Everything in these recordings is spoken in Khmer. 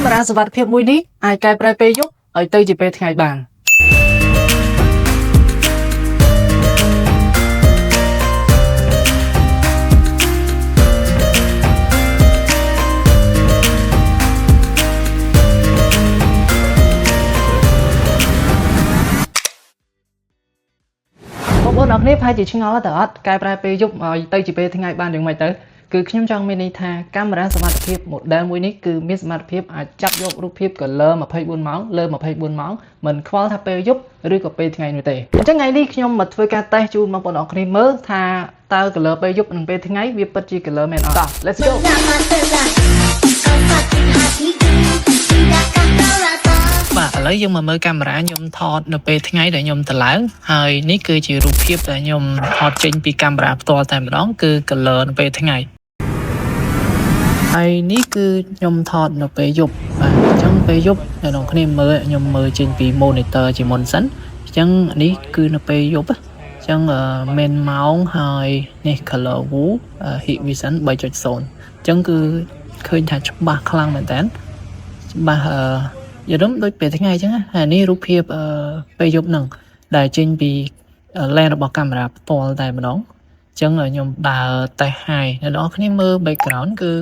កាមេរ៉ាសុវត្ថិភាពមួយនេះអាចកែប្រែពេលយប់ឲ្យទៅជាពេលថ្ងៃបានបងប្អូនអរគ្នាប្រហែលជាឆ្ងល់តែអត់កែប្រែពេលយប់ឲ្យទៅជាពេលថ្ងៃបានយ៉ាងម៉េចទៅគឺខ្ញុំចង់មានន័យថាកាមេរ៉ាសុវត្ថិភាព model មួយនេះគឺមានសមត្ថភាពអាចចាប់យករូបភាព color 24 ម៉ោងលើ24 ម៉ោងមិនខ្វល់ថាពេលយប់ឬក៏ពេលថ្ងៃនោះទេអញ្ចឹងថ្ងៃនេះខ្ញុំមកធ្វើការតេស្តជូនបងប្អូនអរគ្នាមើលថាតើ color ពេលយប់និងពេលថ្ងៃវាពិតជា color មែនអត់ Let's go បាទឥឡូវយើងមកមើលកាមេរ៉ាខ្ញុំថតនៅពេលថ្ងៃដែលខ្ញុំទៅឡើងហើយនេះគឺជារូបភាពដែលខ្ញុំថតចេញពីកាមេរ៉ាផ្ទាល់តែម្ដងគឺ color នៅពេលថ្ងៃហើយនេះគឺខ្ញុំថតនៅពេលយប់បាទអញ្ចឹងពេលយប់អ្នកនរគ្នាមើលខ្ញុំមើលចេញពី monitor ជាមុនសិនអញ្ចឹងនេះគឺនៅពេលយប់អញ្ចឹងមានម៉ោងហើយនេះ color view heat vision 3.0 អញ្ចឹងគឺឃើញថាច្បាស់ខ្លាំងមែនតើច្បាស់យល់ដូចពេលថ្ងៃអញ្ចឹងហើយនេះរូបភាពពេលយប់ហ្នឹងដែលចេញពី lens របស់កាមេរ៉ាផ្ទាល់តែម្ដងអញ្ចឹងខ្ញុំដើរតេស្តហើយអ្នកនរគ្នាមើល background គឺ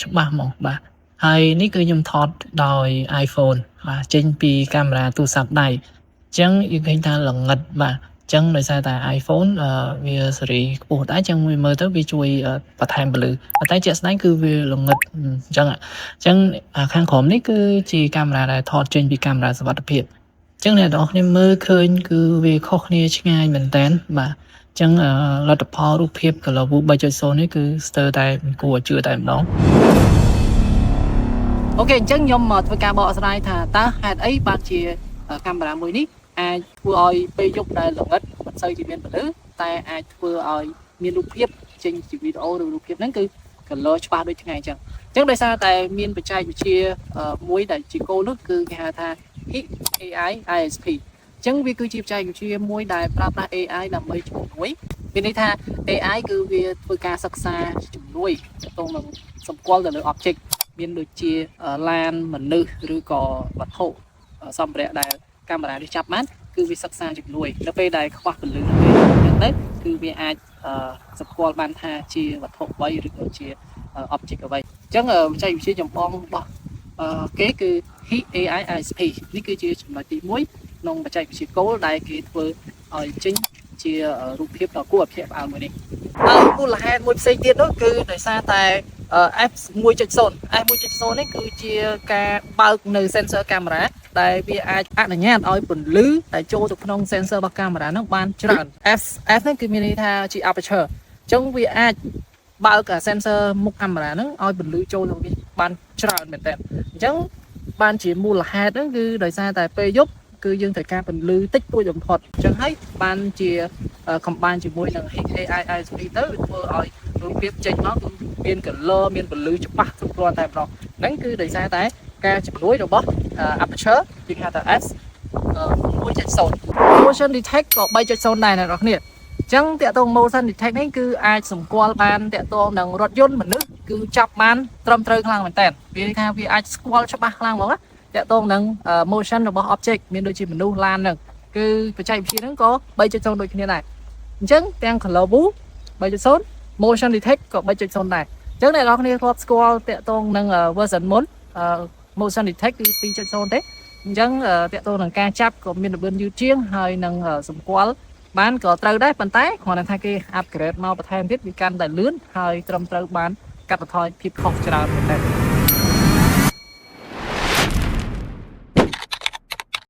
ច្បាស់ហ្មងបាទហើយនេះគឺខ្ញុំថតដោយ iPhone បាទចេញពីកាមេរ៉ាទូរស័ព្ទដៃអញ្ចឹងយើងឃើញថាល្ងិតបាទអញ្ចឹងដោយសារតែ iPhone វាសេរីខ្ពស់ដែរអញ្ចឹងមើលទៅវាជួយបន្ថែមពន្លឺតែជាក់ស្ដែងគឺវាល្ងិតអញ្ចឹងខាងក្រោមនេះគឺជាកាមេរ៉ាដែលថតចេញពីកាមេរ៉ាសុវត្ថិភាពអញ្ចឹងអ្នកនរគ្នាមើលឃើញគឺវាខុសគ្នាឆ្ងាយមែនតើបាទអញ្ចឹងលទ្ធផលរូបភាព color view 3.0 នេះគឺស្ទើរតែគួរឲ្យជឿតែម្ដងអូខេអញ្ចឹងខ្ញុំមកធ្វើការបកស្រាយថាតើហេតុអីបានជាកាមេរ៉ាមួយនេះអាចធ្វើឲ្យពេលយប់ដែលល្ងិតមិនសូវជាមានពន្លឺតែអាចធ្វើឲ្យមានរូបភាពចេញជាវីដេអូឬរូបភាពហ្នឹងគឺ color ច្បាស់ដូចថ្ងៃអញ្ចឹងដោយសារតែមានបច្ចេកវិទ្យាមួយដែលជាគោលនោះគឺគេហៅថា AI ISP អញ្ចឹងវាគឺជាបច្ចេកវិទ្យាមួយដែលប្រើប្រាស់ AI ដើម្បីជំនួយមានន័យថា AI គឺវាធ្វើការសិក្សាជំនួយទៅនឹងសម្គាល់ទៅលើ object មានដូចជាឡានមនុស្សឬក៏វត្ថុសម្ភារៈដែលកាមេរ៉ានេះចាប់បានគឺវាសិក្សាជំនួយនៅពេលដែលខ្វះពន្លឺនៅពេលហ្នឹងទៅគឺវាអាចសម្គាល់បានថាជាវត្ថុអ្វីឬក៏ជា object អ្វីអញ្ចឹងបច្ចេកវិទ្យាចម្បងរបស់គេគឺ AI ISP នេះគឺជាចំណុចទី1ក្នុងបច្ចេកវិទ្យាគោលដែលគេធ្វើឲ្យចេញជារូបភាពដ៏គួរឲ្យភ្ញាក់ផ្អើលមួយនេះហើយមូលហេតុមួយផ្សេងទៀតនោះគឺដោយសារតែ F1.0 នេះគឺជាការបើកនៅ sensor កាមេរ៉ាដែលវាអាចអនុញ្ញាតឲ្យពន្លឺដែលចូលទៅក្នុង sensor របស់កាមេរ៉ានោះបានច្រើន F នេះគឺមានន័យថាជា aperture អញ្ចឹងវាអាចបើក sensor មុខកាមេរ៉ាហ្នឹងឲ្យពន្លឺចូលទៅវាបានច្រើនមែនតើអញ្ចឹងបានជាមូលហេតុហ្នឹងគឺដោយសារតែពេលយប់គឺយើងត្រូវការពន្លឺតិចតួចបំផុតអញ្ចឹងហើយបានជា combine ជាមួយនឹង AI ISP ទៅធ្វើឲ្យរូបភាពចេញមកគឺមាន color មានពន្លឺច្បាស់គ្រប់គ្រាន់តែម្ដងហ្នឹងគឺដោយសារតែការជំនួយរបស់ aperture យើងហៅថា F 1.0 motion detect ក៏ 3.0 ដែរអ្នកនរគ្នាអញ្ចឹងតាក់ទង motion detect នេះគឺអាចសម្គាល់បានតាក់ទងនឹងរថយន្តមនុស្សគឺចាប់បានត្រឹមត្រូវខ្លាំងមែនតើវាន័យថាវាអាចស្គាល់ច្បាស់ខ្លាំងហ្មងណាតាក់ទងនឹង motion របស់ object មានដូចជាមនុស្សឡានហ្នឹងគឺបច្ចេកវិទ្យាហ្នឹងក៏ 3.0 ដូចគ្នាដែរអញ្ចឹងទាំង color view 3.0 motion detect ក៏ 3.0 ដែរអញ្ចឹងអ្នកនរគ្នាធ្លាប់ស្គាល់តាក់ទងនឹង version មុន motion detect គឺ 2.0 ទេអញ្ចឹងតាក់ទងនឹងការចាប់ក៏មានល្បឿនយឺតជាងហើយនឹងសម្គាល់បានក៏ត្រូវដែរប៉ុន្តែគ្រាន់តែថាគេ upgrade មកបន្ថែមទៀតវាកាន់តែលឿនហើយត្រឹមត្រូវបានកាត់បន្ថយភាពខុសច្រើនមែនតើ